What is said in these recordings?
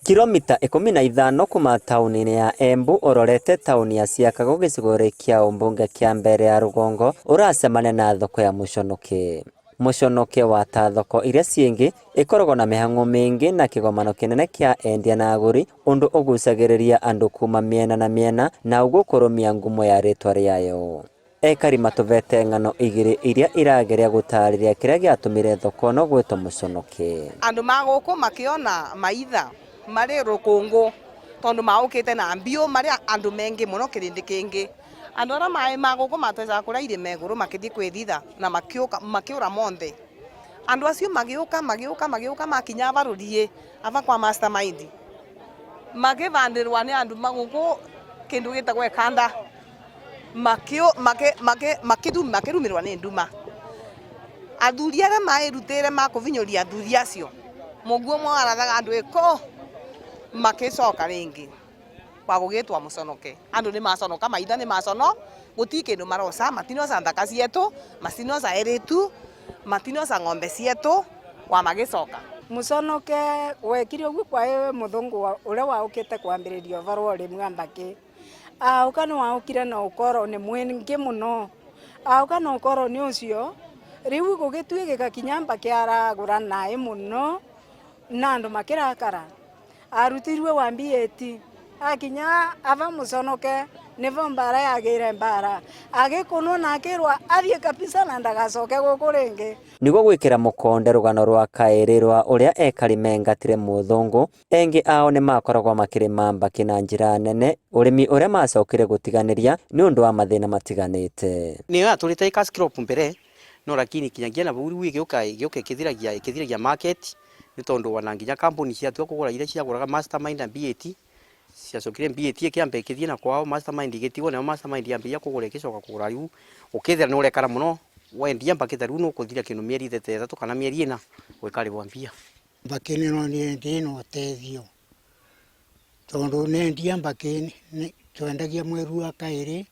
Kilomita 15 kuma tauni ya Embu ororete tauni ya Siakago gĩcigo kia umbunge kia Mbeere ya Rugongo uracemania na thoko ya Mũconoke. Mũconoke wa ta thoko iria ciengi ikoragwo na mihang'o mingi na kigomano kinene kia endia na aguri undu ugucagiriria andu kuma miena na miena na ugukurumia ngumo ya ritwa riayo. Ekari matuvete ng'ano igiri iria irageria gutariria kiria giatumire thoko no gwitwo Mũconoke. Andu maguku makiona maitha mari rukungu tondu maukite na mbio mari andu mengi muno kirindi kingi. Andu ara mai maguku mateza kura ire meguru makithii kwithitha na makiura monthe. Andu acio magiuka makinya barurie ava kwa mastermind. Magivandirwa ni andu maguku kindu gitagwe kanda. Makirumirwa ni nduma. Athuri ara mairutire makuvinyoria athuri acio. Muguo mwarathaga andu iko makicoka ringi kwa gugitwa Mũconoke. Andu ni maconoka maitha ni macono guti kindu marosa matinosa nthaka cietu matinosa eritu matinosa ng'ombe cietu kwa magicoka. Mũconoke wekire ugu kwa muthungu uria waukite kwambiririo varwa urimi wa MBAKĩ. Auka no aukire na ukoro ni mwingi muno. Auka no ukoro ni ucio riu gugituigika kinya MBAKĩ aragura nae muno na andu makirakara. Arutirwe wa MBAKĩ akinya ava Mũconoke nivo mbara yagire mbara agikuno na akirwa athie kabisa na ndagacoke guku ringi. Niguo gwikira mukonde rugano rwa kairi rwa uria ekari mengatire muthungu engi ao ni makoragwo makirima MBAKĩ na njira nene urimi uria macokire gutiganiria ni undu wa mathina matiganite. Ni aturite ikas crop mbere no lakini kinyagia na buri wigeuka kithiragia market ni tondu wana nginya kampuni cia tu kugura ire cia guraga mastermind na MBAKĩ ciacokire MBAKĩ kiambe kithie na kwao mastermind igitigo na mastermind yambia kugura ikicoka kugura riu ukithira ni urekara muno wendia MBAKĩ taru no kuthira kinu mieri 3 kana mieri 4 wikari bwambia. MBAKĩ no ni ndino tethio tondu ne ndia MBAKĩ twendagia mweru wa kairi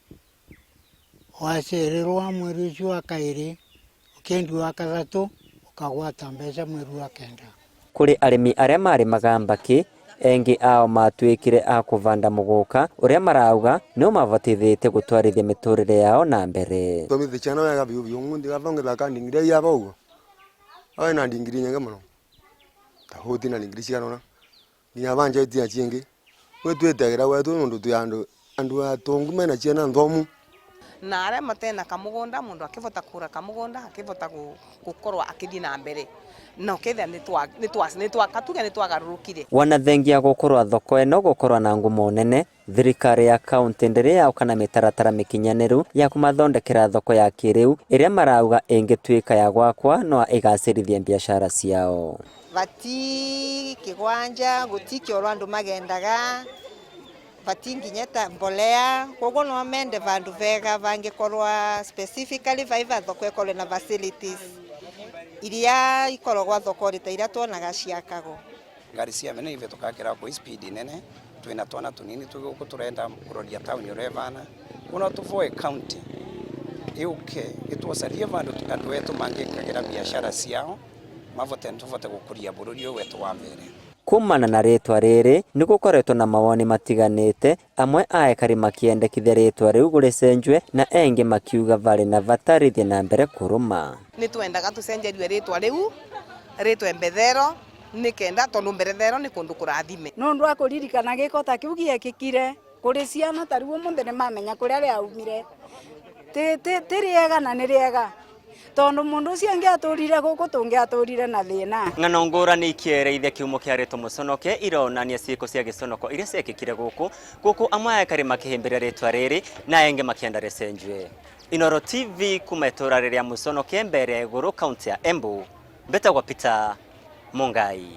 wacererwa mweru ucio wa kairi ukendi wa kathatu ukagwata mbeca mweru wa kenda. Kuri arimi aria marimaga MBAKĩ engi ao matwikire a kuvanda MŨGŨKA uria marauga no mavatithite gutwarithia miturire yao na mbere. Tomithi chana wega biu ngundi gathongera kandi ngire ya baugo. Ai na ndingiri nyenge muno. Tahuti na ndingiri ciganona. Nginya banje tia cingi. Wetwetagira wetu nundu tu andu atongu mena ciana nthomu. Na aria matena kamugunda mundu akivota kura kamugunda akivota gukorwa akithii na mbere. No ketha ni katuge ni twagarurukire. Wanathengia gukorwa thoko eno gukorwa na ngumo nene thirikari ya kaunti ndiri yao kana mitaratara mikinyaniru ya kumathondekera thoko ya kiriu iria marauga ingitwika ya gwakwa no igacirithia biashara ciao. Vati kigwanja guti kioro andu magendaga vati nginyeta mbolea kogo no mende vandu vega vangikorwa specifically vaiva thoko ekole na facilities iria ikoragwa thoko rita iria tuonaga ciakago. Ngari cia mene ive tukakira kwa speed nene twina twana tunini tuguko turenda kuroria town urevana una tuvoe county iuke itwasaria vandu andu wetu mangikagira biashara ciao mavote tuvote gukuria bururi wetu wa mbere. Kumana na ritwa riri ni gukoretwo na mawoni matiganite amwe aekari makiendekithia ritwa riu guricenjwe na engi makiuga vari na vatarithia na mbere kuruma. Ni twendaga tucenjerie ritwa riu ritwa Mbethero ni kenda tondu Mbethero ni kundu kurathime. Nundu akuririkana giko ta kiu giekikire kuri ciana tariu umunthi ni mamenya kuria ria umire. Tiriega na niriega. Tondu mundu ucio angiaturire guku tungiaturire na thina. Ng'ano ngurani ikiereithia kiumo kia ritwa Mũconoke ironania ciiko cia giconoko iria ciekikire guku amwe aekari makihimbira ritwa riri na engi makienda ricenjwe. Inooro TV kuma itura riria Mũconoke Mbeere iguru kaunti ya Embu. Mbetagwa Peter Mungai.